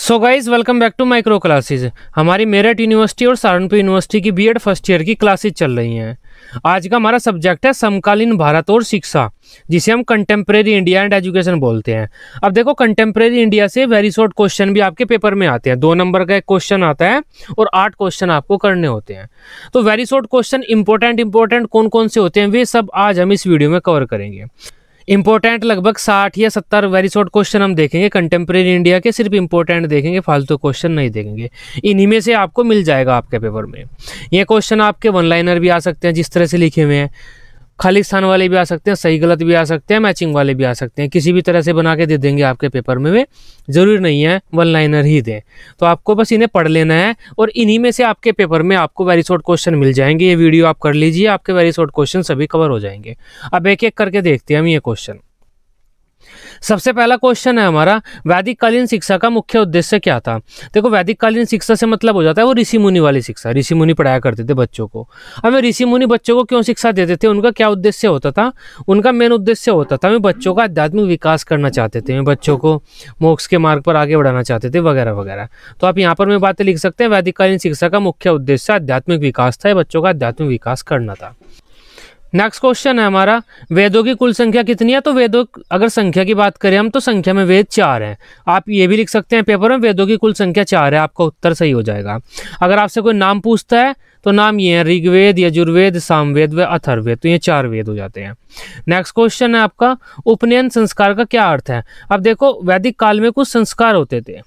So guys welcome back to micro classes. हमारी Meerut university और Saharanpur university की बीएड फर्स्ट ईयर की क्लासेज चल रही हैं। आज का हमारा सब्जेक्ट है समकालीन भारत और शिक्षा, जिसे हम कंटेम्प्रेरी इंडिया एंड एजुकेशन बोलते हैं। अब देखो, कंटेम्प्रेरी इंडिया से वेरी शॉर्ट क्वेश्चन भी आपके पेपर में आते हैं। 2 नंबर का एक क्वेश्चन आता है और 8 क्वेश्चन आपको करने होते हैं। तो वेरी शॉर्ट क्वेश्चन इंपॉर्टेंट कौन कौन से होते हैं वे सब आज हम इस वीडियो में कवर करेंगे। इंपॉर्टेंट लगभग 60 या 70 वेरी शॉर्ट क्वेश्चन हम देखेंगे कंटेम्प्रेरी इंडिया के, सिर्फ इंपॉर्टेंट देखेंगे, फालतू क्वेश्चन नहीं देखेंगे। इन्हीं में से आपको मिल जाएगा आपके पेपर में। ये क्वेश्चन आपके वन लाइनर भी आ सकते हैं जिस तरह से लिखे हुए हैं, खाली स्थान वाले भी आ सकते हैं, सही गलत भी आ सकते हैं, मैचिंग वाले भी आ सकते हैं। किसी भी तरह से बना के दे देंगे आपके पेपर में, वे जरूरी नहीं है वन लाइनर ही दें। तो आपको बस इन्हें पढ़ लेना है और इन्हीं में से आपके पेपर में आपको वेरी शॉर्ट क्वेश्चन मिल जाएंगे। ये वीडियो आप कर लीजिए, आपके वेरी शॉर्ट क्वेश्चन सभी कवर हो जाएंगे। अब एक एक करके देखते हैं हम ये क्वेश्चन। सबसे पहला क्वेश्चन है हमारा, वैदिक कालीन शिक्षा का मुख्य उद्देश्य क्या था। देखो, वैदिक कालीन शिक्षा से मतलब हो जाता है वो ऋषि मुनि वाली शिक्षा। ऋषि मुनि पढ़ाया करते थे बच्चों को। अब ऋषि मुनि बच्चों को क्यों शिक्षा देते थे, उनका क्या उद्देश्य होता था? उनका मेन उद्देश्य होता था वे बच्चों का आध्यात्मिक विकास करना चाहते थे, वे बच्चों को मोक्ष के मार्ग पर आगे बढ़ाना चाहते थे, वगैरह वगैरह। तो आप यहाँ पर में बातें लिख सकते हैं, वैदिक कालीन शिक्षा का मुख्य उद्देश्य आध्यात्मिक विकास था, बच्चों का आध्यात्मिक विकास करना था। नेक्स्ट क्वेश्चन है हमारा, वेदों की कुल संख्या कितनी है। तो वेदों, अगर संख्या की बात करें हम, तो संख्या में वेद 4 हैं। आप ये भी लिख सकते हैं पेपर में, वेदों की कुल संख्या 4 है, आपका उत्तर सही हो जाएगा। अगर आपसे कोई नाम पूछता है तो नाम ये है, ऋग्वेद, यजुर्वेद, सामवेद व अथर्ववेद। तो ये 4 वेद हो जाते हैं। नेक्स्ट क्वेश्चन है आपका, उपनयन संस्कार का क्या अर्थ है। अब देखो, वैदिक काल में कुछ संस्कार होते थे,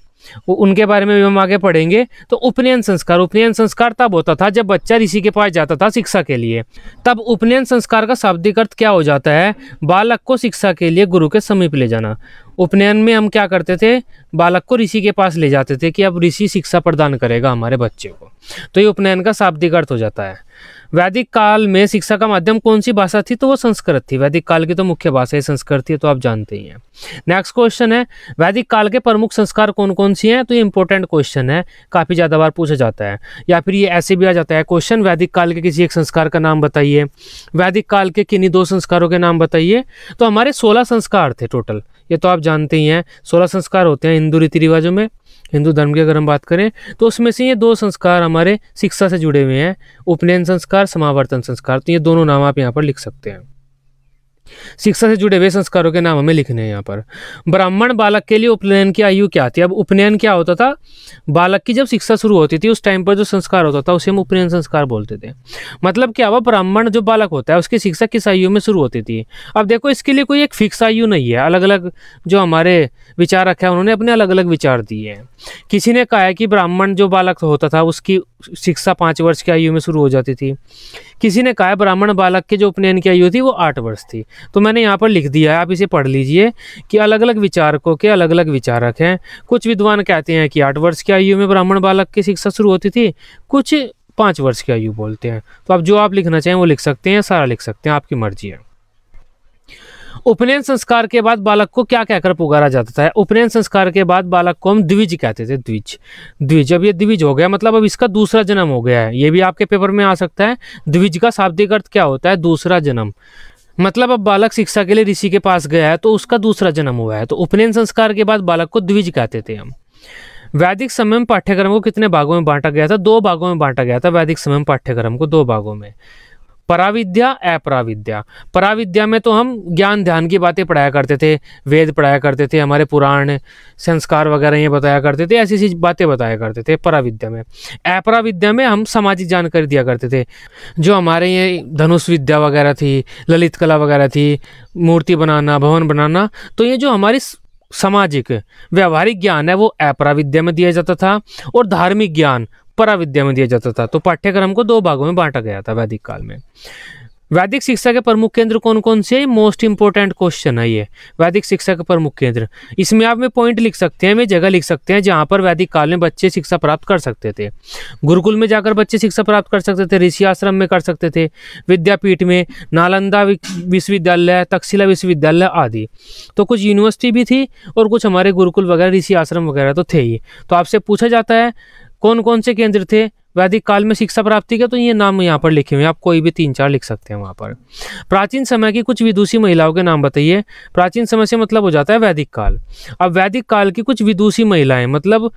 उनके बारे में भी हम आगे पढ़ेंगे। तो उपनयन संस्कार तब होता था जब बच्चा ऋषि के पास जाता था शिक्षा के लिए। तब उपनयन संस्कार का शाब्दिक अर्थ क्या हो जाता है? बालक को शिक्षा के लिए गुरु के समीप ले जाना। उपनयन में हम क्या करते थे, बालक को ऋषि के पास ले जाते थे कि अब ऋषि शिक्षा प्रदान करेगा हमारे बच्चे को। तो ये उपनयन का शाब्दिक अर्थ हो जाता है। वैदिक काल में शिक्षा का माध्यम कौन सी भाषा थी? तो वो संस्कृत थी। वैदिक काल की तो मुख्य भाषा ही संस्कृत थी, तो आप जानते ही हैं। नेक्स्ट क्वेश्चन है, वैदिक काल के प्रमुख संस्कार कौन कौन सी हैं। तो ये इंपॉर्टेंट क्वेश्चन है, काफी ज्यादा बार पूछा जाता है। या फिर ये ऐसे भी आ जाता है क्वेश्चन, वैदिक काल के किसी एक संस्कार का नाम बताइए, वैदिक काल के किन्हीं 2 संस्कारों के नाम बताइए। तो हमारे 16 संस्कार थे टोटल, ये तो आप जानते ही हैं। 16 संस्कार होते हैं हिंदू रीति रिवाजों में। हिंदू धर्म की अगर हम बात करें तो उसमें से ये 2 संस्कार हमारे शिक्षा से जुड़े हुए हैं, उपनयन संस्कार, समावर्तन संस्कार। तो ये दोनों नाम आप यहाँ पर लिख सकते हैं। शिक्षा से जुड़े हुए संस्कारों के नाम हमें लिखने हैं यहाँ पर। ब्राह्मण बालक के लिए उपनयन की आयु क्या थी। अब उपनयन क्या होता था, बालक की जब शिक्षा शुरू होती थी उस टाइम पर जो संस्कार होता था उसे हम उपनयन संस्कार बोलते थे। मतलब क्या हुआ, ब्राह्मण जो बालक होता है उसकी शिक्षा किस आयु में शुरू होती थी। अब देखो, इसके लिए कोई एक फिक्स आयु नहीं है, अलग अलग जो हमारे विचार रखे हैं उन्होंने अपने अलग अलग विचार दिए हैं। किसी ने कहा है कि ब्राह्मण जो बालक होता था उसकी शिक्षा 5 वर्ष की आयु में शुरू हो जाती थी। किसी ने कहा है ब्राह्मण बालक के जो उपनयन की आयु थी वो 8 वर्ष थी। तो मैंने यहाँ पर लिख दिया है, आप इसे पढ़ लीजिए कि अलग अलग विचारकों के अलग अलग विचारक हैं। कुछ विद्वान कहते हैं कि 8 वर्ष की आयु में ब्राह्मण बालक की शिक्षा शुरू होती थी, कुछ 5 वर्ष की आयु बोलते हैं। तो आप जो आप लिखना चाहें वो लिख सकते हैं, सारा लिख सकते हैं, आपकी मर्जी है। उपनयन संस्कार के बाद बालक को क्या कहकर पुकारा जाता था। उपनयन संस्कार के बाद बालक को हम द्विज कहते थे, द्विज। अब ये द्विज हो गया मतलब अब इसका दूसरा जन्म हो गया है। ये भी आपके पेपर में आ सकता है। द्विज का शाब्दिक अर्थ क्या होता है? दूसरा जन्म। मतलब अब बालक शिक्षा के लिए ऋषि के पास गया है तो उसका दूसरा जन्म हुआ है। तो उपनयन संस्कार के बाद बालक को द्विज कहते थे हम। वैदिक समय में पाठ्यक्रम को कितने भागों में बांटा गया था? 2 भागों में बांटा गया था वैदिक समय में पाठ्यक्रम को, 2 भागों में, पराविद्या, अपराविद्या। पराविद्या में तो हम ज्ञान ध्यान की बातें पढ़ाया करते थे, वेद पढ़ाया करते थे, हमारे पुराण संस्कार वगैरह ये बताया करते थे, ऐसी ऐसी बातें बताया करते थे पराविद्या में। अपराविद्या में हम सामाजिक जानकारी दिया करते थे, जो हमारे ये धनुष विद्या वगैरह थी, ललित कला वगैरह थी, मूर्ति बनाना, भवन बनाना। तो ये जो हमारी सामाजिक व्यवहारिक ज्ञान है वो अपराविद्या में दिया जाता था और धार्मिक ज्ञान पराविद्या में दिया जाता था। तो पाठ्यक्रम को 2 भागों में बांटा गया था वैदिक काल में। वैदिक शिक्षा के प्रमुख केंद्र कौन कौन से? मोस्ट इंपोर्टेंट क्वेश्चन है ये, वैदिक शिक्षा के प्रमुख केंद्र। इसमें आप में पॉइंट लिख सकते हैं, में जगह लिख सकते हैं जहां पर वैदिक काल में बच्चे शिक्षा प्राप्त कर सकते थे। गुरुकुल में जाकर बच्चे शिक्षा प्राप्त कर सकते थे, ऋषि आश्रम में कर सकते थे, विद्यापीठ में, नालंदा विश्वविद्यालय, तक्षशिला विश्वविद्यालय आदि। तो कुछ यूनिवर्सिटी भी थी और कुछ हमारे गुरुकुल वगैरह, ऋषि आश्रम वगैरह तो थे ही। तो आपसे पूछा जाता है कौन कौन से केंद्र थे? वैदिक काल में शिक्षा प्राप्ति के, तो ये नाम यहाँ पर लिखे हुए हैं, आप कोई भी 3-4 लिख सकते हैं वहाँ पर। प्राचीन समय की कुछ विदुषी महिलाओं के नाम बताइए। प्राचीन समय से मतलब हो जाता है वैदिक काल। अब वैदिक काल की कुछ विदुषी महिलाएं मतलब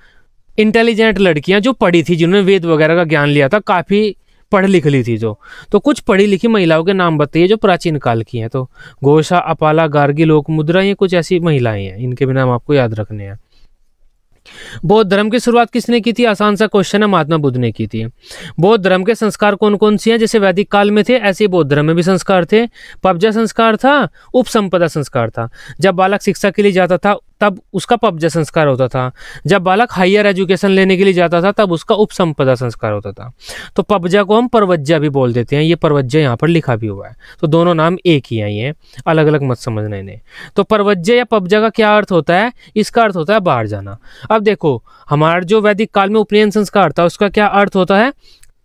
इंटेलिजेंट लड़कियां जो पढ़ी थी, जिन्होंने वेद वगैरह का ज्ञान लिया था, काफ़ी पढ़ लिख ली थी जो, तो कुछ पढ़ी लिखी महिलाओं के नाम बताइए जो प्राचीन काल की हैं। तो घोषा, अपाला, गार्गी, लोकमुद्रा, ये कुछ ऐसी महिलाएं हैं, इनके भी नाम आपको याद रखने हैं। बौद्ध धर्म की शुरुआत किसने की थी? आसान सा क्वेश्चन है, महात्मा बुद्ध ने की थी। बौद्ध धर्म के संस्कार कौन कौन से हैं? जैसे वैदिक काल में थे ऐसे ही बौद्ध धर्म में भी संस्कार थे। पबजा संस्कार था, उपसंपदा संस्कार था। जब बालक शिक्षा के लिए जाता था तब उसका पबजा संस्कार होता था। जब बालक हायर एजुकेशन लेने के लिए जाता था तब उसका उपसंपदा संस्कार होता था। तो पबजा को हम परवज्जा भी बोल देते हैं, ये परवज्जा यहाँ पर लिखा भी हुआ है, तो दोनों नाम एक ही है, ये अलग अलग मत समझना इन्हें। तो परवज्जा या पबजा का क्या अर्थ होता है? इसका अर्थ होता है बाहर जाना। अब देखो, हमारा जो वैदिक काल में उपनयन संस्कार था उसका क्या अर्थ होता है?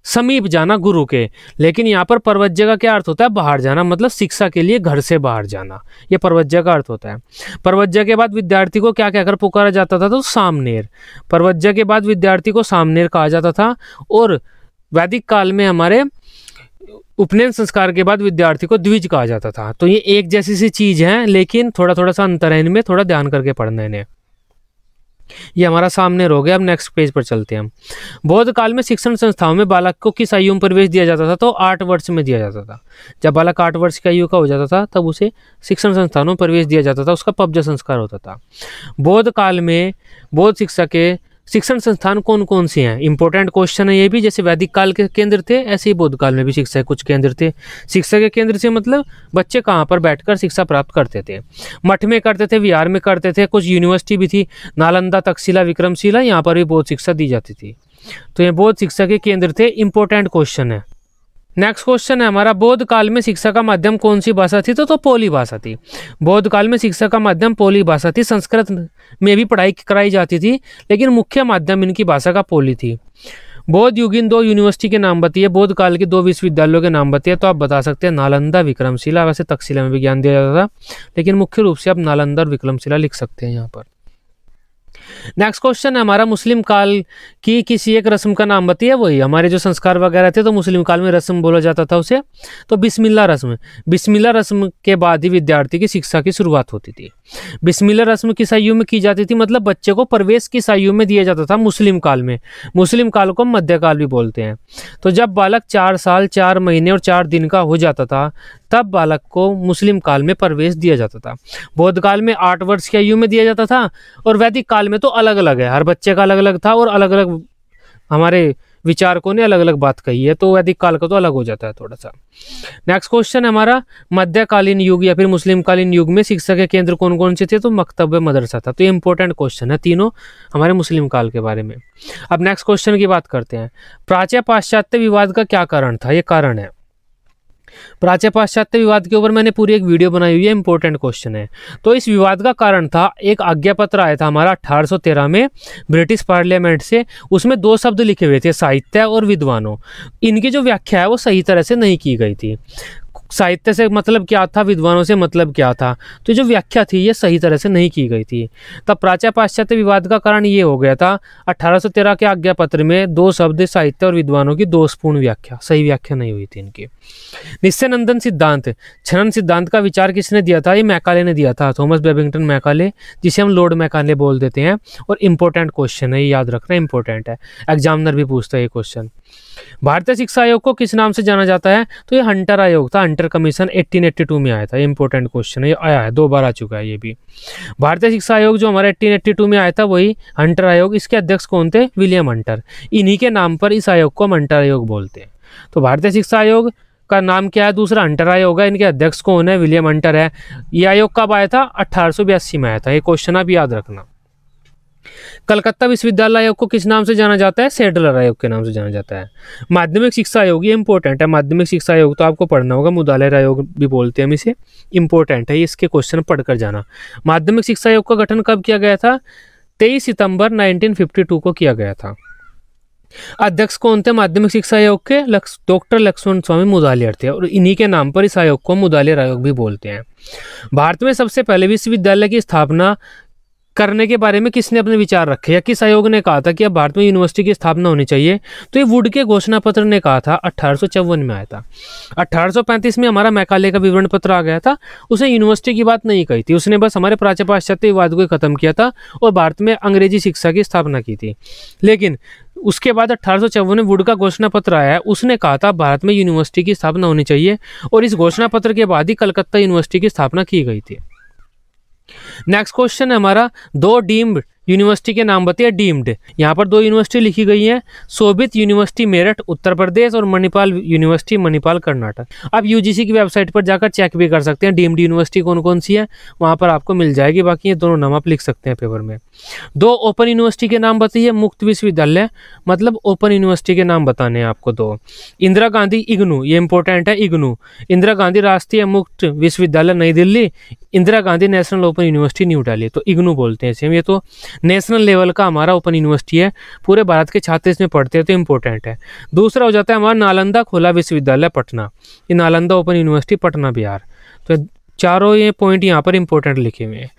समीप जाना गुरु के। लेकिन यहाँ पर परवज्य का क्या अर्थ होता है? बाहर जाना, मतलब शिक्षा के लिए घर से बाहर जाना, ये परवज्य का अर्थ होता है। परवज्य के बाद विद्यार्थी को क्या कहकर पुकारा जाता था? तो सामनेर। परवज्य के बाद विद्यार्थी को सामनेर कहा जाता था। और वैदिक काल में हमारे उपनयन संस्कार के बाद विद्यार्थी को द्विज कहा जाता था। तो ये एक जैसी सी चीज है, लेकिन थोड़ा थोड़ा सा अंतर है इनमें, थोड़ा ध्यान करके पढ़ना है इन्हें। ये हमारा सामने हो गया। अब नेक्स्ट पेज पर चलते हैं हम। बौद्ध काल में शिक्षण संस्थाओं में बालक को किस आयु में प्रवेश दिया जाता था? तो 8 वर्ष में दिया जाता था। जब बालक 8 वर्ष की आयु का हो जाता था तब उसे शिक्षण संस्थानों में प्रवेश दिया जाता था, उसका पबजा संस्कार होता था। बौद्ध काल में बौद्ध शिक्षा के शिक्षण संस्थान कौन कौन से हैं? इंपॉर्टेंट क्वेश्चन है ये भी। जैसे वैदिक काल के केंद्र थे ऐसे ही बौद्ध काल में भी शिक्षा के कुछ केंद्र थे। शिक्षा के केंद्र से मतलब बच्चे कहाँ पर बैठकर शिक्षा प्राप्त करते थे? मठ में करते थे, विहार में करते थे, कुछ यूनिवर्सिटी भी थी, नालंदा, तक्षशिला, विक्रमशिला, यहाँ पर भी बौद्ध शिक्षा दी जाती थी। तो ये बौद्ध शिक्षा के केंद्र थे। इंपॉर्टेंट क्वेश्चन है। नेक्स्ट क्वेश्चन है हमारा, बौद्ध काल में शिक्षा का माध्यम कौन सी भाषा थी? तो पोली भाषा थी। बौद्ध काल में शिक्षा का माध्यम पोली भाषा थी। संस्कृत में भी पढ़ाई कराई जाती थी, लेकिन मुख्य माध्यम इनकी भाषा का पोली थी। बौद्ध युगीन 2 यूनिवर्सिटी के नाम बताइए। बौद्ध काल के 2 विश्वविद्यालयों के नाम बताइए। तो आप बता सकते हैं नालंदा, विक्रमशिला। वैसे तक्षशिला में भी ज्ञान दिया जाता था, लेकिन मुख्य रूप से आप नालंदा और विक्रमशिला लिख सकते हैं यहाँ पर। नेक्स्ट क्वेश्चन है हमारा, मुस्लिम काल की किसी एक रस्म का नाम बताइए। वही हमारे जो संस्कार वगैरह थे तो मुस्लिम काल में रस्म बोला जाता था उसे, तो बिस्मिल्लाह रस्म। बिस्मिल्लाह रस्म के बाद ही विद्यार्थी की शिक्षा की शुरुआत होती थी। बिस्मिल्लाह रस्म किस आयु में की जाती थी? मतलब बच्चे को प्रवेश किस आयु में दिया जाता था? मुस्लिम काल में। मुस्लिम काल को मध्यकाल भी बोलते हैं। तो जब बालक 4 साल 4 महीने और 4 दिन का हो जाता था तब बालक को मुस्लिम काल में प्रवेश दिया जाता था। बौद्ध काल में 8 वर्ष की आयु में दिया जाता था, और वैदिक काल में तो अलग अलग है, हर बच्चे का अलग अलग था, और अलग अलग हमारे विचारकों ने अलग अलग बात कही है, तो वैदिक काल का तो अलग हो जाता है थोड़ा सा। नेक्स्ट क्वेश्चन है हमारा, मध्यकालीन युग या फिर मुस्लिम कालीन युग में शिक्षा के केंद्र कौन कौन से थे? तो मकतब मदरसा था। तो ये इंपॉर्टेंट क्वेश्चन है, तीनों हमारे मुस्लिम काल के बारे में। अब नेक्स्ट क्वेश्चन की बात करते हैं, प्राच्य पाश्चात्य विवाद का क्या कारण था? ये कारण है प्राच्य पाश्चात्य विवाद के ऊपर मैंने पूरी एक वीडियो बनाई हुई है, इंपॉर्टेंट क्वेश्चन है। तो इस विवाद का कारण था, एक आज्ञा पत्र आया था हमारा 1813 में ब्रिटिश पार्लियामेंट से। उसमें 2 शब्द लिखे हुए थे, साहित्य और विद्वानों। इनकी जो व्याख्या है वो सही तरह से नहीं की गई थी। साहित्य से मतलब क्या था, विद्वानों से मतलब क्या था, तो जो व्याख्या थी ये सही तरह से नहीं की गई थी। तब प्राच्य पाश्चात्य विवाद का कारण ये हो गया था, 1813 के आज्ञा पत्र में 2 शब्द साहित्य और विद्वानों की दोषपूर्ण व्याख्या, सही व्याख्या नहीं हुई थी इनकी। निश्चय नंदन सिद्धांत, छनन सिद्धांत का विचार किसने दिया था? ये मैकाले ने दिया था, थॉमस बेबिंगटन मैकाले, जिसे हम लॉर्ड मैकाले बोल देते हैं। और इंपॉर्टेंट क्वेश्चन है, ये याद रखना इंपॉर्टेंट है, एग्जामिनर भी पूछता है ये क्वेश्चन। भारतीय शिक्षा आयोग को किस नाम से जाना जाता है? तो ये हंटर आयोग था, हंटर कमीशन 1882 में आया था। इंपॉर्टेंट क्वेश्चन है, ये आया है 2 बार आ चुका है ये भी। भारतीय शिक्षा आयोग जो हमारा 1882 में आया था वही हंटर आयोग। इसके अध्यक्ष कौन थे? William Hunter. इन्हीं के नाम पर इस आयोग को हम हंटर आयोग बोलते हैं। तो भारतीय शिक्षा आयोग का नाम क्या है? दूसरा हंटर आयोग है। इनके अध्यक्ष कौन है? विलियम हंटर है। ये आयोग कब आया था? 1882 में आया था। ये क्वेश्चन आप याद रखना। कलकत्ता विश्वविद्यालय आयोग को किस नाम से जाना जाता है? सैडलर आयोग के नाम से जाना जाता है। माध्यमिक शिक्षा आयोग, ये इंपॉर्टेंट है। माध्यमिक शिक्षा आयोग तो आपको पढ़ना होगा, मुदालेर आयोग भी बोलते हैं हम इसे, इंपॉर्टेंट है, इसके क्वेश्चन पढ़कर जाना। माध्यमिक शिक्षा आयोग का गठन कब किया गया था? 23 सितंबर 1952 को किया गया था। अध्यक्ष कौन थे माध्यमिक शिक्षा आयोग के? डॉक्टर लक्ष्मण स्वामी मुदालियर थे, और इन्हीं के नाम पर इस आयोग को मुदालियर आयोग भी बोलते हैं। भारत में सबसे पहले विश्वविद्यालय की स्थापना करने के बारे में किसने अपने विचार रखे या किस आयोग ने कहा था कि अब भारत में यूनिवर्सिटी की स्थापना होनी चाहिए? तो ये वुड के घोषणा पत्र ने कहा था, 1854 में आया था। 1835 में हमारा मैकाले का विवरण पत्र आ गया था। उसने यूनिवर्सिटी की बात नहीं कही थी, उसने बस हमारे प्राच्य पाश्चात्य विवाद को खत्म किया था और भारत में अंग्रेजी शिक्षा की स्थापना की थी। लेकिन उसके बाद 1854 में वुड का घोषणा पत्र आया है, उसने कहा था भारत में यूनिवर्सिटी की स्थापना होनी चाहिए और इस घोषणा पत्र के बाद ही कलकत्ता यूनिवर्सिटी की स्थापना की गई थी। नेक्स्ट क्वेश्चन है हमारा, दो डीम्ड यूनिवर्सिटी के नाम बताइए। डीम्ड, यहाँ पर दो यूनिवर्सिटी लिखी गई है, शोभित यूनिवर्सिटी मेरठ उत्तर प्रदेश और मणिपाल यूनिवर्सिटी मणिपाल कर्नाटक। आप यूजीसी की वेबसाइट पर जाकर चेक भी कर सकते हैं डीम्ड यूनिवर्सिटी कौन कौन सी है, वहाँ पर आपको मिल जाएगी। बाकी ये दोनों नाम आप लिख सकते हैं पेपर में। दो ओपन यूनिवर्सिटी के नाम बताइए। मुक्त विश्वविद्यालय मतलब ओपन यूनिवर्सिटी के नाम बताने हैं आपको दो। इंदिरा गांधी इग्नू, ये इंपॉर्टेंट है इग्नू, इंदिरा गांधी राष्ट्रीय मुक्त विश्वविद्यालय नई Delhi, Indira Gandhi national open university new Delhi, तो इग्नू बोलते हैं इसे। ये तो नेशनल लेवल का हमारा ओपन यूनिवर्सिटी है, पूरे भारत के छात्र इसमें पढ़ते हैं तो इंपॉर्टेंट है। दूसरा हो जाता है हमारा नालंदा खुला विश्वविद्यालय पटना, ये नालंदा ओपन यूनिवर्सिटी पटना बिहार। तो चारों ये पॉइंट यहाँ पर इंपॉर्टेंट लिखे हुए हैं।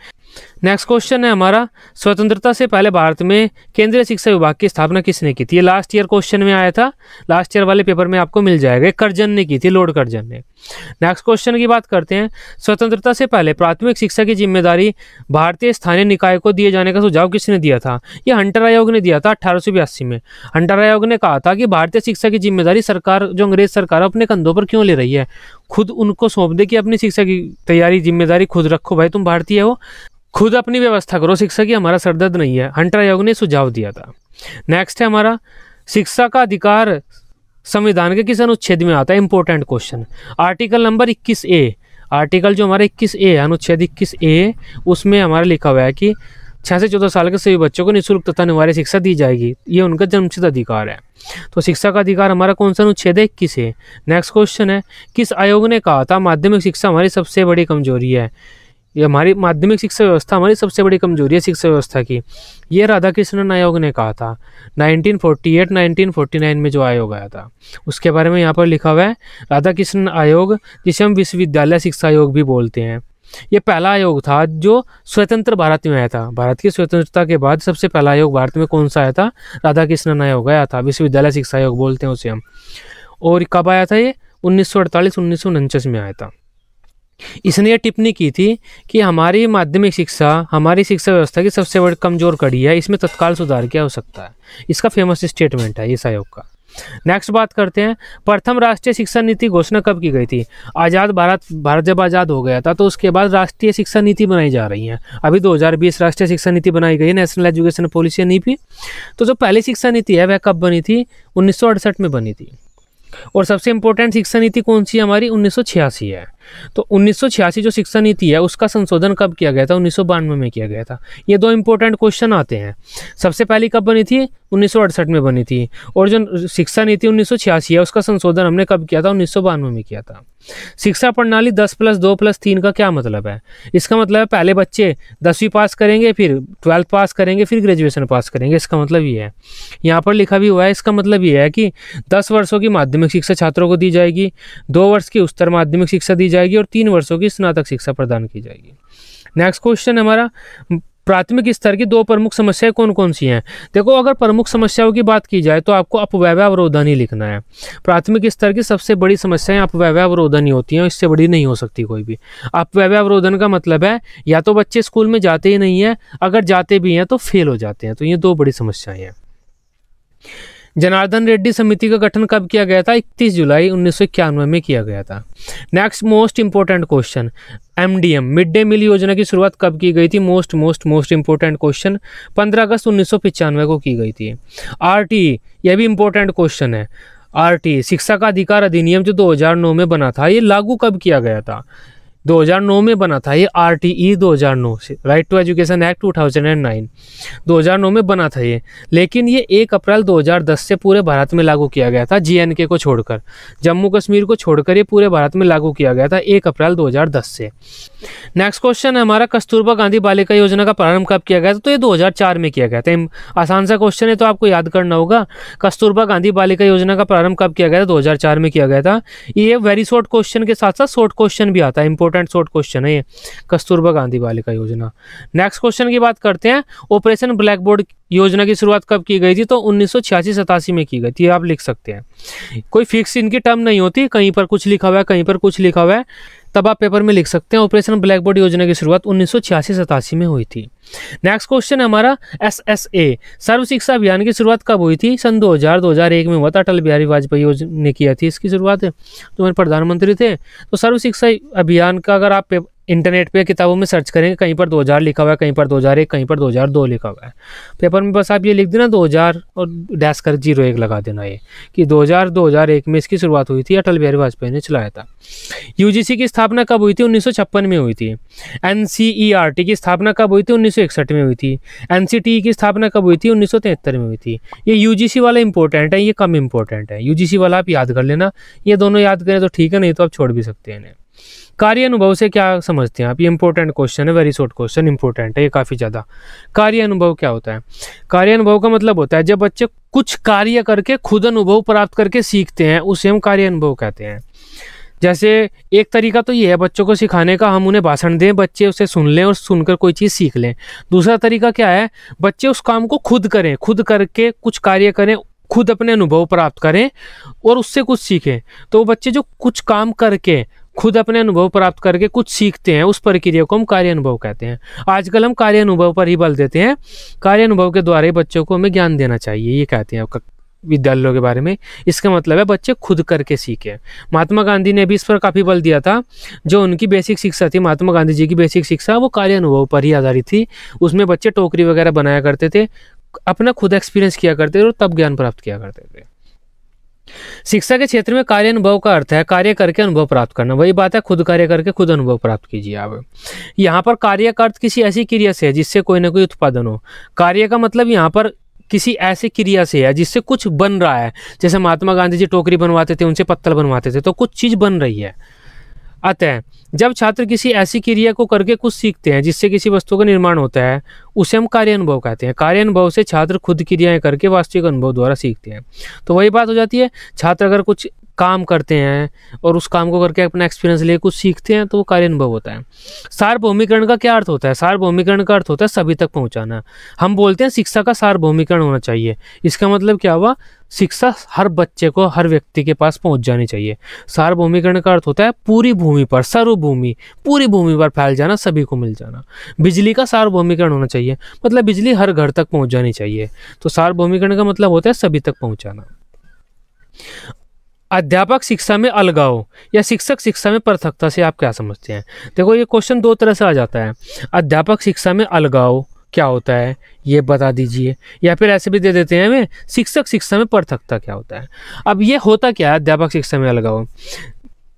नेक्स्ट क्वेश्चन है हमारा, स्वतंत्रता से पहले भारत में केंद्रीय शिक्षा विभाग की स्थापना किसने की थी? ये लास्ट ईयर क्वेश्चन में आया था, लास्ट ईयर वाले पेपर में आपको मिल जाएगा। कर्जन ने की थी, लॉर्ड कर्जन ने। नेक्स्ट क्वेश्चन की बात करते हैं, स्वतंत्रता से पहले प्राथमिक शिक्षा की जिम्मेदारी भारतीय स्थानीय निकाय को दिए जाने का सुझाव किसने दिया था? ये हंटर आयोग ने दिया था 1882 में। हंटर आयोग ने कहा था कि भारतीय शिक्षा की जिम्मेदारी सरकार, जो अंग्रेज सरकार अपने कंधों पर क्यों ले रही है, खुद उनको सौंप दे कि अपनी शिक्षा की तैयारी जिम्मेदारी खुद रखो भाई, तुम भारतीय हो, खुद अपनी व्यवस्था करो शिक्षा की, हमारा सरदर्द नहीं है। हंटर आयोग ने सुझाव दिया था। नेक्स्ट है हमारा, शिक्षा का अधिकार संविधान के किस अनुच्छेद में आता है? Important question. Article number 21A, article जो हमारा 21A अनुच्छेद 21A, उसमें हमारा लिखा हुआ है कि 6 से 14 साल के सभी बच्चों को निःशुल्क तथा अनिवार्य शिक्षा दी जाएगी, ये उनका जन्मसिद्ध अधिकार है। तो शिक्षा का अधिकार हमारा कौन सा अनुच्छेद है? 21A। नेक्स्ट क्वेश्चन है, किस आयोग ने कहा था माध्यमिक शिक्षा हमारी सबसे बड़ी कमजोरी है? ये हमारी माध्यमिक शिक्षा व्यवस्था हमारी सबसे बड़ी कमजोरी है शिक्षा व्यवस्था की, ये राधाकृष्णन आयोग ने कहा था 1948-1949 में जो आयोग आया था, उसके बारे में यहाँ पर लिखा हुआ है। राधाकृष्णन आयोग, जिसे हम विश्वविद्यालय शिक्षा आयोग भी बोलते हैं, ये पहला आयोग था जो स्वतंत्र भारत में आया था। भारत की स्वतंत्रता के बाद सबसे पहला आयोग भारत में कौन सा आया था? राधाकृष्णन आयोग आया था, विश्वविद्यालय शिक्षा आयोग बोलते हैं उसे हम। और कब आया था ये? 1948-1949 में आया था। इसने ये टिप्पणी की थी कि हमारी माध्यमिक शिक्षा हमारी शिक्षा व्यवस्था की सबसे बड़ी कमजोर कड़ी है, इसमें तत्काल सुधार किया हो सकता है। इसका फेमस स्टेटमेंट है इस आयोग का। नेक्स्ट बात करते हैं, प्रथम राष्ट्रीय शिक्षा नीति घोषणा कब की गई थी? आज़ाद भारत जब आज़ाद हो गया था तो उसके बाद राष्ट्रीय शिक्षा नीति बनाई जा रही है। अभी 2020 राष्ट्रीय शिक्षा नीति बनाई गई है, नेशनल एजुकेशन पॉलिसी नीति। तो जो पहली शिक्षा नीति है वह कब बनी थी? 1968 में बनी थी। और सबसे इंपॉर्टेंट शिक्षा नीति कौन सी है हमारी? 1986 है। तो 1986 जो शिक्षा नीति है उसका संशोधन कब किया गया था? 1992 में किया गया था। ये दो इंपॉर्टेंट क्वेश्चन आते हैं। सबसे पहली कब बनी थी? 1968 में बनी थी। और जो शिक्षा नीति 1986 है उसका संशोधन हमने कब किया था? 1992 में किया था। शिक्षा प्रणाली 10+2+3 का क्या मतलब है? इसका मतलब है पहले बच्चे 10वीं पास करेंगे, फिर 12th पास करेंगे, फिर ग्रेजुएशन पास करेंगे। इसका मतलब ये है, यहाँ पर लिखा भी हुआ है। इसका मतलब ये है कि 10 वर्षों की माध्यमिक शिक्षा छात्रों को दी जाएगी, 2 वर्ष की उच्चतर माध्यमिक शिक्षा दी जाएगी और 3 वर्षों की स्नातक शिक्षा प्रदान की जाएगी। नेक्स्ट क्वेश्चन हमारा, प्राथमिक स्तर की 2 प्रमुख समस्याएं कौन कौन सी हैं? देखो, अगर प्रमुख समस्याओं की बात की जाए तो आपको अपव्यय अवरोधन ही लिखना है। प्राथमिक स्तर की सबसे बड़ी समस्याएं अपव्यय अवरोधन ही होती हैं, इससे बड़ी नहीं हो सकती कोई भी। अपव्यय अवरोधन का मतलब है या तो बच्चे स्कूल में जाते ही नहीं है, अगर जाते भी हैं तो फेल हो जाते हैं। तो ये 2 बड़ी समस्याएं हैं। जनार्दन रेड्डी समिति का गठन कब किया गया था? 31 जुलाई 1991 में किया गया था। Next most important question, MDM mid day meal योजना की शुरुआत कब की गई थी? मोस्ट इंपोर्टेंट क्वेश्चन 15 अगस्त 1995 को की गई थी। RTE, यह भी इंपॉर्टेंट क्वेश्चन है। RTE शिक्षा का अधिकार अधिनियम जो 2009 में बना था, ये लागू कब किया गया था? 2009 में बना था ये RTE 2009 से, राइट टू एजुकेशन एक्ट 2009 2009 में बना था ये। लेकिन ये 1 अप्रैल 2010 से पूरे भारत में लागू किया गया था, JNK को छोड़कर, जम्मू कश्मीर को छोड़कर ये पूरे भारत में लागू किया गया था 1 अप्रैल 2010 से। नेक्स्ट क्वेश्चन है हमारा, कस्तूरबा गांधी बालिका योजना का प्रारंभ कब किया गया था? तो ये 2004 में किया गया था। आसान सा क्वेश्चन है तो आपको याद करना होगा। कस्तूरबा गांधी बालिका योजना का प्रारंभ कब किया गया था? 2004 में किया गया था। ये वेरी शॉर्ट क्वेश्चन के साथ साथ शॉर्ट क्वेश्चन भी आता है, इंपॉर्टेंट शॉर्ट क्वेश्चन है ये, कस्तूरबा गांधी बालिका योजना। नेक्स्ट क्वेश्चन की बात करते हैं, ऑपरेशन ब्लैक बोर्ड योजना की शुरुआत कब की गई थी? तो 1986-87 में की गई थी। आप लिख सकते हैं, कोई फिक्स इनकी टर्म नहीं होती, कहीं पर कुछ लिखा हुआ है, कहीं पर कुछ लिखा हुआ है, तब आप पेपर में लिख सकते हैं। ऑपरेशन ब्लैक बोर्ड योजना की शुरुआत 1986-87 में हुई थी। नेक्स्ट क्वेश्चन है हमारा, SSA सर्व शिक्षा अभियान की शुरुआत कब हुई थी? सन 2000-2001 में हुआ था। अटल बिहारी वाजपेयी ने किया थी इसकी शुरुआत, तो प्रधानमंत्री थे। तो सर्व शिक्षा अभियान का अगर आप इंटरनेट पे किताबों में सर्च करेंगे, कहीं पर 2000 लिखा हुआ है, कहीं पर 2001, कहीं पर 2002 लिखा हुआ है। पेपर में बस आप ये लिख देना 2000 और डैश कर 01 लगा देना, ये कि 2000-2001 में इसकी शुरुआत हुई थी, अटल बिहारी वाजपेयी ने चलाया था। UGC की स्थापना कब हुई थी? 1956 में हुई थी। NCERT की स्थापना कब हुई थी? 1961 में हुई थी। NCTE की स्थापना कब हुई थी? 1973 में हुई थी। ये UGC वाला इंपॉर्टेंट है, ये कम इंपॉर्टेंट है। UGC वाला आप याद कर लेना, ये दोनों याद करें तो ठीक है, नहीं तो आप छोड़ भी सकते हैं इन्हें। कार्य अनुभव से क्या समझते हैं आप? ये इंपॉर्टेंट क्वेश्चन है, वेरी शॉर्ट क्वेश्चन, इंपॉर्टेंट है ये काफ़ी ज़्यादा। कार्य अनुभव क्या होता है? कार्य अनुभव का मतलब होता है जब बच्चे कुछ कार्य करके खुद अनुभव प्राप्त करके सीखते हैं, उसे हम कार्य अनुभव कहते हैं। जैसे एक तरीका तो ये है बच्चों को सिखाने का, हम उन्हें भाषण दें, बच्चे उसे सुन लें और सुनकर कोई चीज़ सीख लें। दूसरा तरीका क्या है? बच्चे उस काम को खुद करें, खुद करके कुछ कार्य करें, खुद अपने अनुभव प्राप्त करें और उससे कुछ सीखें। तो बच्चे जो कुछ काम करके खुद अपने अनुभव प्राप्त करके कुछ सीखते हैं, उस प्रक्रिया को हम कार्य अनुभव कहते हैं। आजकल हम कार्य अनुभव पर ही बल देते हैं। कार्य अनुभव के द्वारा ही बच्चों को हमें ज्ञान देना चाहिए, ये कहते हैं विद्यालयों के बारे में। इसका मतलब है बच्चे खुद करके सीखें। महात्मा गांधी ने भी इस पर काफ़ी बल दिया था। जो उनकी बेसिक शिक्षा थी, महात्मा गांधी जी की बेसिक शिक्षा, वो कार्य अनुभव पर ही आधारित थी। उसमें बच्चे टोकरी वगैरह बनाया करते थे, अपना खुद एक्सपीरियंस किया करते थे और तब ज्ञान प्राप्त किया करते थे। शिक्षा के क्षेत्र में कार्य अनुभव का अर्थ है कार्य करके अनुभव प्राप्त करना। वही बात है, खुद कार्य करके खुद अनुभव प्राप्त कीजिए आप। यहाँ पर कार्य का अर्थ किसी ऐसी क्रिया से है जिससे कोई ना कोई उत्पादन हो। कार्य का मतलब यहाँ पर किसी ऐसी क्रिया से है जिससे कुछ बन रहा है। जैसे महात्मा गांधी जी टोकरी बनवाते थे, उनसे पत्तल बनवाते थे, तो कुछ चीज़ बन रही है। अतः जब छात्र किसी ऐसी क्रिया को करके कुछ सीखते हैं जिससे किसी वस्तु का निर्माण होता है, उसे हम कार्य अनुभव कहते हैं। कार्य अनुभव से छात्र खुद क्रियाएं करके वास्तविक अनुभव द्वारा सीखते हैं। तो वही बात हो जाती है, छात्र अगर कुछ काम करते हैं और उस काम को करके अपना एक्सपीरियंस ले कुछ सीखते हैं तो वो कार्य अनुभव होता है। सार्वभौमिकरण का क्या अर्थ होता है? सार्वभौमिकरण का अर्थ होता है सभी तक पहुंचाना। हम बोलते हैं शिक्षा का सार्वभौमिकरण होना चाहिए। इसका मतलब क्या हुआ? शिक्षा हर बच्चे को, हर व्यक्ति के पास पहुंच जानी चाहिए। सार्वभौमिकरण का अर्थ होता है पूरी भूमि पर, सर्वभूमि, पूरी भूमि पर फैल जाना, सभी को मिल जाना। बिजली का सार्वभौमिकरण होना चाहिए, मतलब बिजली हर घर तक पहुंच जानी चाहिए। तो सार्वभौमिकरण का मतलब होता है सभी तक पहुंचाना। अध्यापक शिक्षा में अलगाव या शिक्षक शिक्षा में पृथकता से आप क्या समझते हैं? देखो, ये क्वेश्चन दो तरह से आ जाता है। अध्यापक शिक्षा में अलगाव क्या होता है ये बता दीजिए, या फिर ऐसे भी दे देते हैं हमें शिक्षक शिक्षा में पृथकता क्या होता है। अब ये होता क्या है अध्यापक शिक्षा में अलगाव?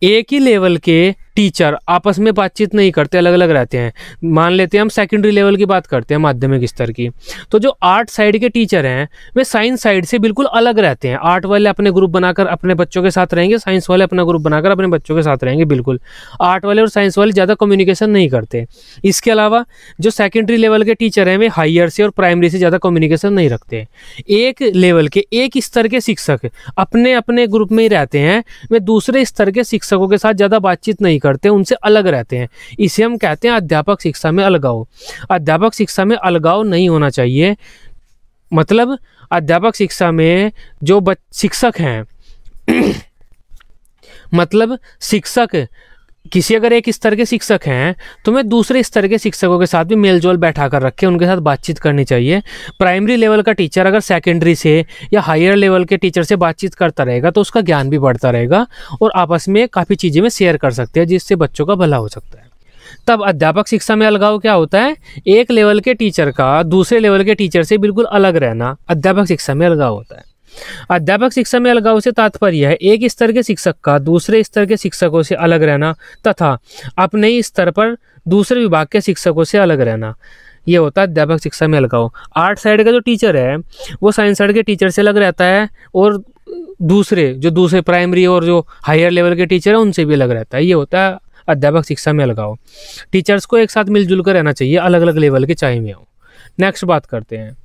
एक ही लेवल के टीचर आपस में बातचीत नहीं करते, अलग अलग रहते हैं। मान लेते हैं हम सेकेंडरी लेवल की बात करते हैं, माध्यमिक स्तर की, तो जो आर्ट साइड के टीचर हैं वे साइंस साइड से बिल्कुल अलग रहते हैं। आर्ट वाले अपने ग्रुप बनाकर अपने बच्चों के साथ रहेंगे, साइंस वाले अपना ग्रुप बनाकर अपने बच्चों के साथ रहेंगे। बिल्कुल आर्ट वाले और साइंस वाले ज़्यादा कम्युनिकेशन नहीं करते। इसके अलावा जो सेकेंडरी लेवल के टीचर हैं वे हायर से और प्राइमरी से ज़्यादा कम्युनिकेशन नहीं रखते। एक लेवल के, एक स्तर के शिक्षक अपने अपने ग्रुप में ही रहते हैं, वे दूसरे स्तर के शिक्षकों के साथ ज़्यादा बातचीत नहीं करते, उनसे अलग रहते हैं। इसे हम कहते हैं अध्यापक शिक्षा में अलगाव। अध्यापक शिक्षा में अलगाव नहीं होना चाहिए। मतलब अध्यापक शिक्षा में जो शिक्षक हैं मतलब शिक्षक किसी अगर एक स्तर के शिक्षक हैं तो मैं दूसरे स्तर के शिक्षकों के साथ भी मेलजोल बैठा कर रखे, उनके साथ बातचीत करनी चाहिए। प्राइमरी लेवल का टीचर अगर सेकेंडरी से या हायर लेवल के टीचर से बातचीत करता रहेगा तो उसका ज्ञान भी बढ़ता रहेगा और आपस में काफ़ी चीज़ें में शेयर कर सकते हैं, जिससे बच्चों का भला हो सकता है। तब अध्यापक शिक्षा में अलगाव क्या होता है? एक लेवल के टीचर का दूसरे लेवल के टीचर से बिल्कुल अलग रहना अध्यापक शिक्षा में अलगाव होता है। अध्यापक शिक्षा में अलगाव से तात्पर्य है एक स्तर के शिक्षक का दूसरे स्तर के शिक्षकों से अलग रहना तथा अपने ही स्तर पर दूसरे विभाग के शिक्षकों से अलग रहना। ये होता है अध्यापक शिक्षा में अलगाव। आर्ट साइड का जो टीचर है वो साइंस साइड के टीचर से अलग रहता है और दूसरे प्राइमरी और जो हायर लेवल के टीचर है उनसे भी अलग रहता है। ये होता है अध्यापक शिक्षा में अलगाव। टीचर्स को एक साथ मिलजुल कर रहना चाहिए, अलग अलग लेवल के चाहे में हो। नेक्स्ट बात करते हैं,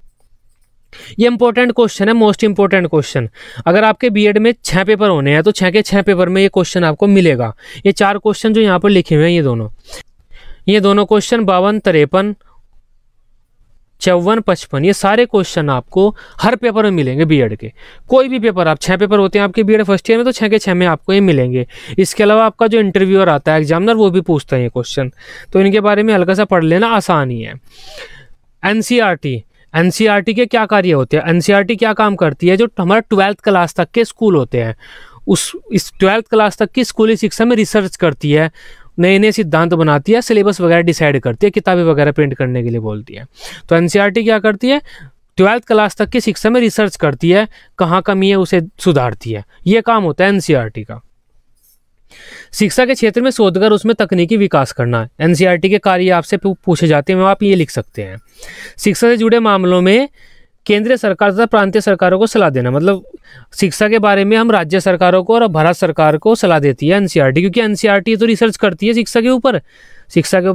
ये इंपॉर्टेंट क्वेश्चन है, मोस्ट इंपॉर्टेंट क्वेश्चन। अगर आपके बीएड में 6 पेपर होने हैं तो 6 के 6 पेपर में ये क्वेश्चन आपको मिलेगा। ये 4 क्वेश्चन जो यहाँ पर लिखे हुए हैं, ये दोनों क्वेश्चन 52, 53, 54, 55, ये सारे क्वेश्चन आपको हर पेपर में मिलेंगे बीएड के। कोई भी पेपर, आप 6 पेपर होते हैं आपके बीएड फर्स्ट ईयर में, तो 6 के 6 में आपको ये मिलेंगे। इसके अलावा आपका जो इंटरव्यूअर आता है, एग्जामिनर, वो भी पूछता है ये क्वेश्चन, तो इनके बारे में हल्का सा पढ़ लेना, आसान ही है। एनसीईआरटी के क्या कार्य होते हैं? एनसीईआरटी क्या काम करती है? जो हमारा 12th क्लास तक के स्कूल होते हैं, इस 12th क्लास तक की स्कूली शिक्षा में रिसर्च करती है, नए नए सिद्धांत बनाती है, सिलेबस वगैरह डिसाइड करती है, किताबें वगैरह प्रिंट करने के लिए बोलती है। तो एनसीईआरटी क्या करती है? 12th क्लास तक की शिक्षा में रिसर्च करती है, कहाँ कमी है उसे सुधारती है। ये काम होता है एनसीईआरटी का। शिक्षा के क्षेत्र में शोध कर उसमें तकनीकी विकास करना, एनसीईआरटी के कार्य आपसे पूछे जाते हैं, आप ये लिख सकते हैं। शिक्षा से जुड़े मामलों में केंद्रीय सरकार तथा प्रांतीय सरकारों को सलाह देना, मतलब शिक्षा के बारे में हम राज्य सरकारों को और भारत सरकार को सलाह देती है एनसीईआरटी, क्योंकि एनसीईआरटी तो रिसर्च करती है शिक्षा के ऊपर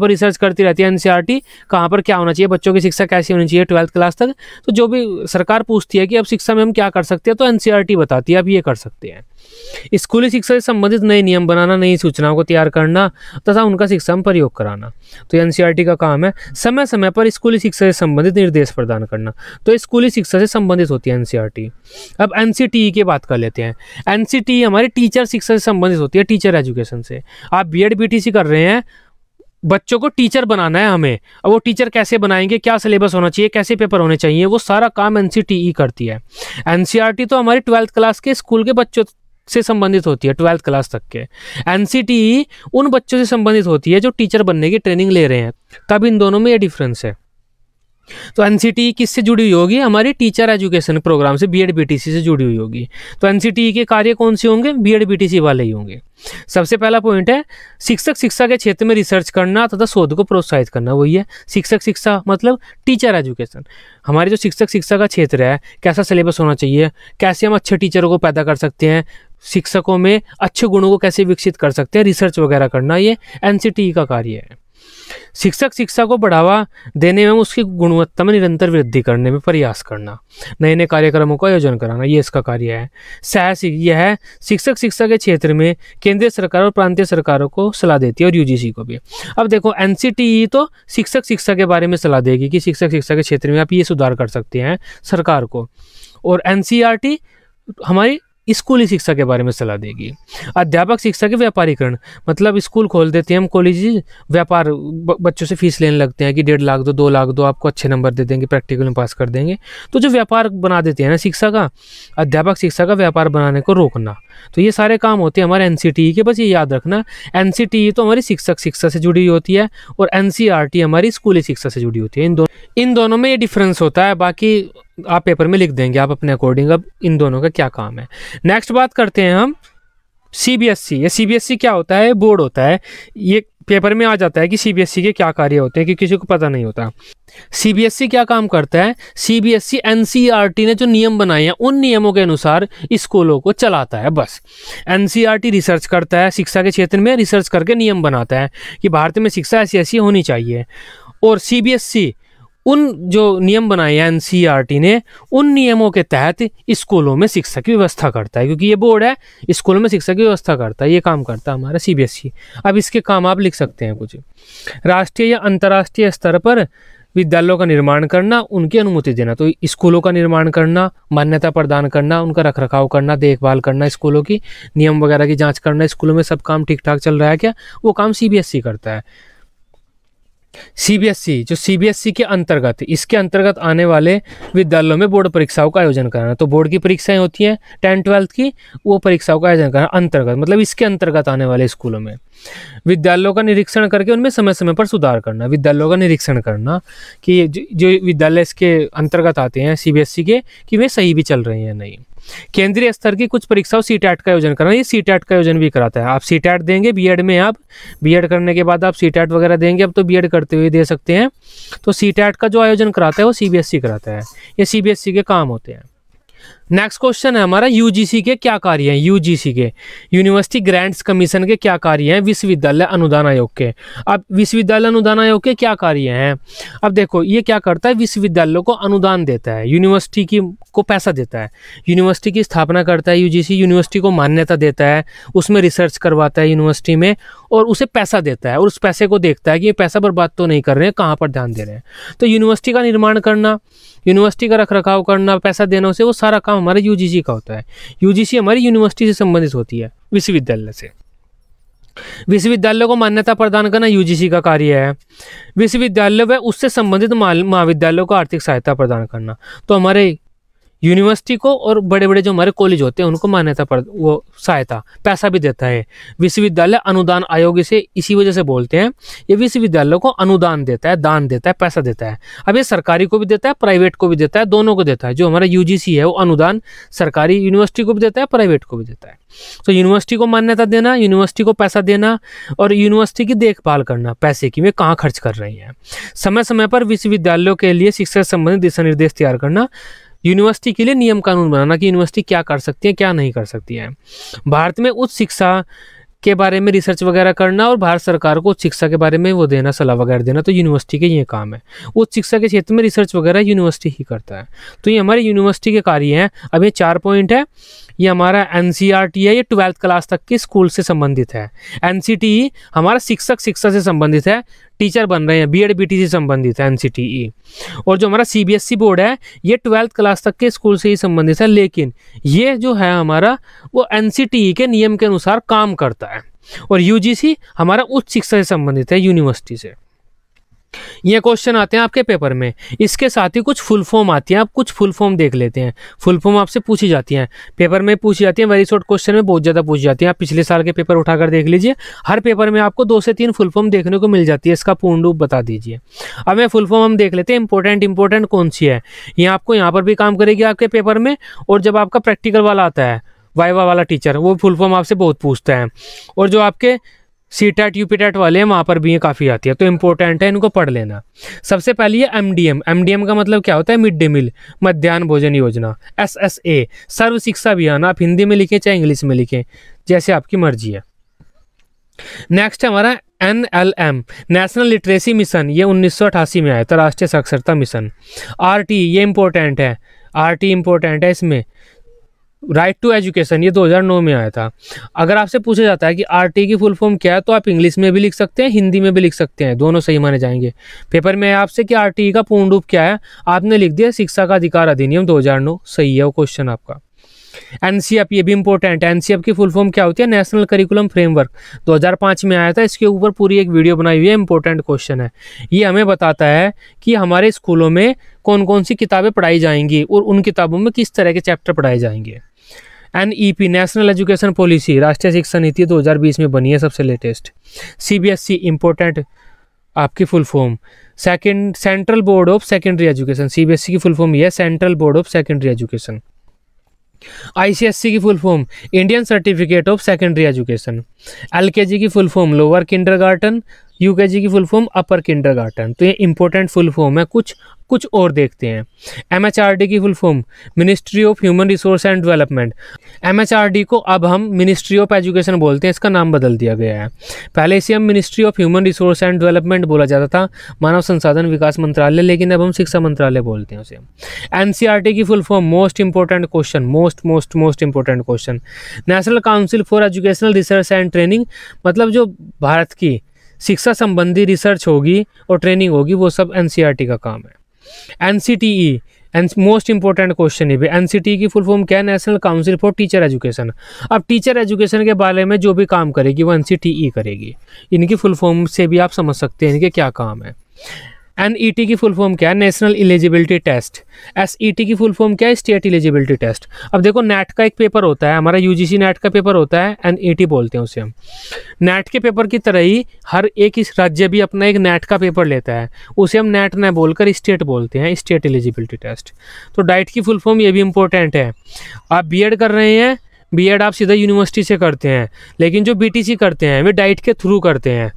रिसर्च करती रहती है एनसीईआरटी, कहाँ पर क्या होना चाहिए, बच्चों की शिक्षा कैसी होनी चाहिए 12th क्लास तक। तो जो भी सरकार पूछती है कि अब शिक्षा में हम क्या कर सकते हैं, तो एनसीईआरटी बताती है आप ये कर सकते हैं। स्कूली शिक्षा से संबंधित नए नियम बनाना, नई सूचनाओं को तैयार करना तथा उनका शिक्षा में प्रयोग कराना, तो एनसीईआरटी का काम है। समय समय पर स्कूली शिक्षा से संबंधित निर्देश प्रदान करना, तो स्कूली शिक्षा से संबंधित होती है एनसीईआरटी। अब एनसीटीई की बात कर लेते हैं। एनसीटीई हमारी टीचर शिक्षा से संबंधित होती है, टीचर एजुकेशन से। आप बीएड बीटीसी कर रहे हैं, बच्चों को टीचर बनाना है हमें, अब वो टीचर कैसे बनाएंगे, क्या सिलेबस होना चाहिए, कैसे पेपर होने चाहिए, वो सारा काम एनसीटीई करती है। एनसीईआरटी तो हमारी 12th क्लास के स्कूल के बच्चों से संबंधित होती है, 12th क्लास तक के। एनसीटीई उन बच्चों से संबंधित होती है जो टीचर बनने की ट्रेनिंग ले रहे हैं, तब इन दोनों में ये डिफरेंस है। तो एनसीटीई किससे जुड़ी हुई होगी? हमारी टीचर एजुकेशन प्रोग्राम से, बीएड बीटीसी से जुड़ी हुई होगी। तो एनसीटीई के कार्य कौन से होंगे? बीएड बीटीसी वाले ही होंगे। सबसे पहला पॉइंट है शिक्षक शिक्षा के क्षेत्र में रिसर्च करना तथा शोध को प्रोत्साहित करना, वही है शिक्षक शिक्षा, मतलब टीचर एजुकेशन। हमारी जो शिक्षक शिक्षा का क्षेत्र है, कैसा सिलेबस होना चाहिए, कैसे हम अच्छे टीचरों को पैदा कर सकते हैं, शिक्षकों में अच्छे गुणों को कैसे विकसित कर सकते हैं, रिसर्च वगैरह करना, ये एनसीटीई का कार्य है। शिक्षक शिक्षा को बढ़ावा देने में, उसकी गुणवत्ता में निरंतर वृद्धि करने में प्रयास करना, नए नए कार्यक्रमों का आयोजन कराना, ये इसका कार्य है। यह है शिक्षक शिक्षा के क्षेत्र में केंद्रीय सरकार और प्रांतीय सरकारों को सलाह देती है, और यूजीसी को भी। अब देखो एनसीटीई तो शिक्षक शिक्षा के बारे में सलाह देगी कि शिक्षक शिक्षा के क्षेत्र में आप ये सुधार कर सकते हैं सरकार को, और एनसीईआरटी हमारी स्कूली शिक्षा के बारे में सलाह देगी। अध्यापक शिक्षा के व्यापारीकरण, मतलब स्कूल खोल देते हैं हम, कॉलेज व्यापार, बच्चों से फीस लेने लगते हैं कि 1.5 लाख दो, 2 लाख दो, आपको अच्छे नंबर दे देंगे, प्रैक्टिकल में पास कर देंगे। तो जो व्यापार बना देते हैं ना शिक्षा का, अध्यापक शिक्षा का व्यापार बनाने को रोकना, तो ये सारे काम होते हैं हमारे एनसीटीई के। बस ये याद रखना, एनसीटीई तो हमारी शिक्षक शिक्षा से जुड़ी होती है और एनसीईआरटी हमारी स्कूली शिक्षा से जुड़ी होती है। इन दोनों में ये डिफरेंस होता है, बाकी आप पेपर में लिख देंगे आप अपने अकॉर्डिंग अब इन दोनों का क्या काम है। नेक्स्ट बात करते हैं हम सीबीएसई। ये सीबीएसई क्या होता है? बोर्ड होता है। ये पेपर में आ जाता है कि सीबीएसई के क्या कार्य होते हैं, कि किसी को पता नहीं होता। सीबीएसई क्या काम करता है? सीबीएसई एनसीईआरटी ने जो नियम बनाए हैं उन नियमों के अनुसार स्कूलों को चलाता है, बस। एनसीईआरटी रिसर्च करता है, शिक्षा के क्षेत्र में रिसर्च करके नियम बनाता है कि भारत में शिक्षा ऐसी ऐसी होनी चाहिए, और सीबीएसई उन जो नियम बनाए हैं एनसीईआरटी ने, उन नियमों के तहत स्कूलों में शिक्षा की व्यवस्था करता है, क्योंकि ये बोर्ड है, स्कूलों में शिक्षा की व्यवस्था करता है, ये काम करता है हमारा सीबीएसई। अब इसके काम आप लिख सकते हैं कुछ। राष्ट्रीय या अंतर्राष्ट्रीय स्तर पर विद्यालयों का निर्माण करना, उनकी अनुमति देना, तो स्कूलों का निर्माण करना, मान्यता प्रदान करना, उनका रखरखाव करना, देखभाल करना, स्कूलों की नियम वगैरह की जाँच करना, स्कूलों में सब काम ठीक ठाक चल रहा है क्या, वो काम सीबीएसई करता है। सीबीएसई, जो सीबीएसई के अंतर्गत, इसके अंतर्गत आने वाले विद्यालयों में बोर्ड परीक्षाओं का आयोजन कराना, तो बोर्ड की परीक्षाएं होती हैं 10-12 की, वो परीक्षाओं का आयोजन करना अंतर्गत, मतलब इसके अंतर्गत आने वाले स्कूलों में। विद्यालयों का निरीक्षण करके उनमें समय समय पर सुधार करना, विद्यालयों का निरीक्षण करना कि जो विद्यालय इसके अंतर्गत आते हैं सीबीएसई के, कि वे सही भी चल रहे हैं नहीं। केंद्रीय स्तर की कुछ परीक्षाओं सीटेट का आयोजन करना, ये सीटेट का आयोजन भी कराता है। आप सीटेट देंगे बीएड में, आप बीएड करने के बाद आप सीटेट वगैरह देंगे, अब तो बीएड करते हुए दे सकते हैं, तो सीटेट का जो आयोजन कराता है वो सीबीएसई कराता है, ये सीबीएसई के काम होते हैं। नेक्स्ट क्वेश्चन है हमारा यूजीसी के क्या कार्य हैं। यूजीसी के यूनिवर्सिटी ग्रांट्स कमीशन के क्या कार्य हैं विश्वविद्यालय अनुदान आयोग के। अब विश्वविद्यालय अनुदान आयोग के क्या कार्य हैं, अब देखो ये क्या करता है, विश्वविद्यालयों को अनुदान देता है, यूनिवर्सिटी की को पैसा देता है, यूनिवर्सिटी की स्थापना करता है यूजीसी, यूनिवर्सिटी को मान्यता देता है, उसमें रिसर्च करवाता है यूनिवर्सिटी में और उसे पैसा देता है और उस पैसे को देखता है कि ये पैसा बर्बाद तो नहीं कर रहे हैं, कहाँ पर ध्यान दे रहे हैं। तो यूनिवर्सिटी का निर्माण करना, यूनिवर्सिटी का रखरखाव करना, पैसा देना, उसे वो सारा काम हमारे यूजीसी का होता है। यूजीसी हमारी यूनिवर्सिटी से संबंधित होती है, विश्वविद्यालय से। विश्वविद्यालय को मान्यता प्रदान करना यूजीसी का कार्य है। विश्वविद्यालय व उससे संबंधित महाविद्यालयों को आर्थिक सहायता प्रदान करना, तो हमारे यूनिवर्सिटी को और बड़े बड़े जो हमारे कॉलेज होते हैं उनको मान्यता पर वो सहायता पैसा भी देता है विश्वविद्यालय अनुदान आयोग, इसे इसी वजह से बोलते हैं। ये विश्वविद्यालयों को अनुदान देता है, दान देता है, पैसा देता है। अब ये सरकारी को भी देता है, प्राइवेट को भी देता है, दोनों को देता है। जो हमारा यूजीसी है वो अनुदान सरकारी यूनिवर्सिटी को भी देता है, प्राइवेट को भी देता है। तो यूनिवर्सिटी को मान्यता देना, यूनिवर्सिटी को पैसा देना और यूनिवर्सिटी की देखभाल करना, पैसे की वे कहाँ खर्च कर रही हैं। समय समय पर विश्वविद्यालयों के लिए शिक्षा से संबंधित दिशा निर्देश तैयार करना, यूनिवर्सिटी के लिए नियम कानून बनाना कि यूनिवर्सिटी क्या कर सकती है क्या नहीं कर सकती है। भारत में उच्च शिक्षा के बारे में रिसर्च वगैरह करना और भारत सरकार को उच्च शिक्षा के बारे में वो देना, सलाह वगैरह देना, तो यूनिवर्सिटी के ये काम है। उच्च शिक्षा के क्षेत्र में रिसर्च वगैरह यूनिवर्सिटी ही करता है। तो ये हमारे यूनिवर्सिटी के कार्य हैं। अब ये 4 पॉइंट है। ये हमारा एनसीईआरटी है, ये 12th क्लास तक के स्कूल से संबंधित है। एनसीटीई हमारा शिक्षक शिक्षा से संबंधित है, टीचर बन रहे हैं, बीएड बीटी से संबंधित है एनसीटीई। और जो हमारा सीबीएसई बोर्ड है ये 12th क्लास तक के स्कूल से ही संबंधित है, लेकिन ये जो है हमारा वो एनसीटीई के नियम के अनुसार काम करता है। और यूजीसी हमारा उच्च शिक्षा से संबंधित है, यूनिवर्सिटी से। ये क्वेश्चन आते हैं आपके पेपर में, इसके साथ ही कुछ फुल फॉर्म आती है। आप कुछ फुल फॉर्म देख लेते हैं। फुल फॉर्म आपसे पूछी जाती हैं, पेपर में पूछी जाती है, वेरी शॉर्ट क्वेश्चन में बहुत ज़्यादा पूछी जाती है। आप पिछले साल के पेपर उठाकर देख लीजिए, हर पेपर में आपको 2 से 3 फुल फॉर्म देखने को मिल जाती है। इसका पूर्ण रूप बता दीजिए। अब मैं फुल फॉर्म हम देख लेते हैं, इंपॉर्टेंट कौन सी है। ये आपको यहाँ पर भी काम करेगी आपके पेपर में, और जब आपका प्रैक्टिकल वाला आता है, वाइवा वाला टीचर, वो फुल फॉर्म आपसे बहुत पूछता है। और जो आपके सीटेट यूपीटेट वाले हैं वहाँ पर भी ये काफ़ी आती है, तो इम्पोर्टेंट है, इनको पढ़ लेना। सबसे पहले ये एमडीएम। एमडीएम का मतलब क्या होता है, मिड डे मील, मध्याह्न भोजन योजना। एसएसए सर्व शिक्षा अभियान, आप हिंदी में लिखें चाहे इंग्लिश में लिखें, जैसे आपकी मर्जी है। नेक्स्ट है हमारा एनएलएम, नेशनल लिटरेसी मिशन, ये 1988 में आया था, राष्ट्रीय साक्षरता मिशन। आरटी ये इंपॉर्टेंट है, आरटी इंपॉर्टेंट है इसमें, राइट टू एजुकेशन, ये 2009 में आया था। अगर आपसे पूछा जाता है कि आरटी की फुल फॉर्म क्या है, तो आप इंग्लिश में भी लिख सकते हैं, हिंदी में भी लिख सकते हैं, दोनों सही माने जाएंगे। पेपर में आपसे कि आरटी का पूर्ण रूप क्या है, आपने लिख दिया शिक्षा का अधिकार अधिनियम 2009, सही है वो क्वेश्चन आपका। एनसीएफ ये भी इंपॉर्टेंट है। एनसीएफ की फुल फॉर्म क्या होती है, नेशनल करिकुलम फ्रेमवर्क, 2005 में आया था। इसके ऊपर पूरी एक वीडियो बनाई हुई है, इंपॉर्टेंट क्वेश्चन है। ये हमें बताता है कि हमारे स्कूलों में कौन कौन सी किताबें पढ़ाई जाएंगी और उन किताबों में किस तरह के चैप्टर पढ़ाए जाएंगे। एनईपी नेशनल एजुकेशन पॉलिसी, राष्ट्रीय शिक्षा नीति 2020 में बनी है, सबसे लेटेस्ट। सीबीएसई इंपॉर्टेंट आपकी full form, central board of secondary education, CBSE की फुल फॉर्म ये है, central board of secondary education. ICSC की full form Indian certificate of secondary education. LKG की full form lower kindergarten, UKG की full form upper kindergarten. तो ये important full form है। कुछ और देखते हैं। एमएचआरडी की full form ministry of human resource and development. MHRD को अब हम मिनिस्ट्री ऑफ एजुकेशन बोलते हैं, इसका नाम बदल दिया गया है। पहले इसे हम ministry of human resource and development बोला जाता था, मानव संसाधन विकास मंत्रालय, लेकिन अब हम शिक्षा मंत्रालय बोलते हैं उसे। एनसीईआरटी की full form most important question, most important question, national council for educational research and training, मतलब जो भारत की शिक्षा संबंधी रिसर्च होगी और ट्रेनिंग होगी वो सब एनसीईआरटी का काम है। एनसीटीई मोस्ट इंपॉर्टेंट क्वेश्चन है। एनसीटीई की फुल फॉर्म क्या है, national council for teacher education. अब टीचर एजुकेशन के बारे में जो भी काम करेगी वो एनसीटीई करेगी। इनकी फुल फॉर्म से भी आप समझ सकते हैं इनके क्या काम है। एनईटी की फुल फॉर्म क्या है, नेशनल एलिजिबिलिटी टेस्ट। एसईटी की फुल फॉर्म क्या है, स्टेट एलिजिबिलिटी टेस्ट। अब देखो नेट का एक पेपर होता है, हमारा यूजीसी नेट का पेपर होता है, एनईटी बोलते हैं उसे हम। नेट के पेपर की तरह ही हर एक इस राज्य भी अपना एक नेट का पेपर लेता है, उसे हम नेट न बोलकर स्टेट बोलते हैं, स्टेट एलिजिबिलिटी टेस्ट। तो डाइट की फुल फॉर्म ये भी इंपॉर्टेंट है। आप बीएड कर रहे हैं, बीएड आप सीधा यूनिवर्सिटी से करते हैं, लेकिन जो बीटीसी करते हैं वे डाइट के थ्रू करते हैं।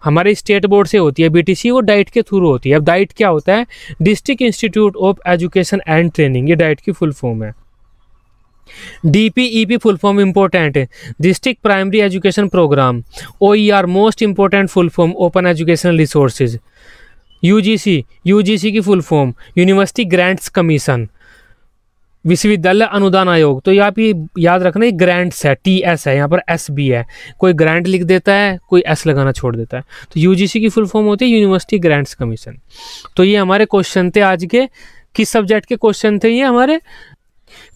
हमारे स्टेट बोर्ड से होती है बीटीसी, वो डाइट के थ्रू होती है। अब डाइट क्या होता है, district institute of education and training, ये डाइट की फुल फॉर्म है। DPEP फुल फॉर्म इंपॉर्टेंट है, district primary education program. OER most important full form, open educational resources. UGC की full form university grants commission, विश्वविद्यालय अनुदान आयोग। तो यहाँ पे याद रखना, ये ग्रांट्स है, TS है, यहाँ पर S भी है, कोई ग्रांट लिख देता है, कोई S लगाना छोड़ देता है। तो यूजीसी की फुल फॉर्म होती है यूनिवर्सिटी ग्रांट्स कमीशन। तो ये हमारे क्वेश्चन थे आज के। किस सब्जेक्ट के क्वेश्चन थे ये हमारे?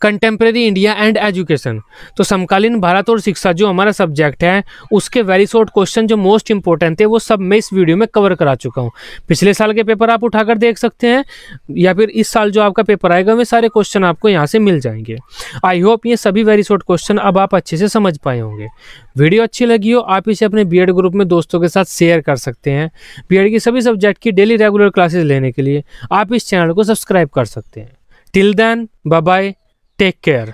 Contemporary India and education. तो समकालीन भारत और शिक्षा जो हमारा सब्जेक्ट है, उसके वेरी शॉर्ट क्वेश्चन जो मोस्ट इंपॉर्टेंट थे वो सब मैं इस वीडियो में कवर करा चुका हूँ। पिछले साल के पेपर आप उठाकर देख सकते हैं, या फिर इस साल जो आपका पेपर आएगा वे सारे क्वेश्चन आपको यहाँ से मिल जाएंगे। आई होप ये सभी वेरी शॉर्ट क्वेश्चन अब आप अच्छे से समझ पाए होंगे। वीडियो अच्छी लगी हो, आप इसे अपने बीएड ग्रुप में दोस्तों के साथ शेयर कर सकते हैं। बीएड की सभी सब्जेक्ट की डेली रेगुलर क्लासेस लेने के लिए आप इस चैनल को सब्सक्राइब कर सकते हैं। Till then, bye bye, take care.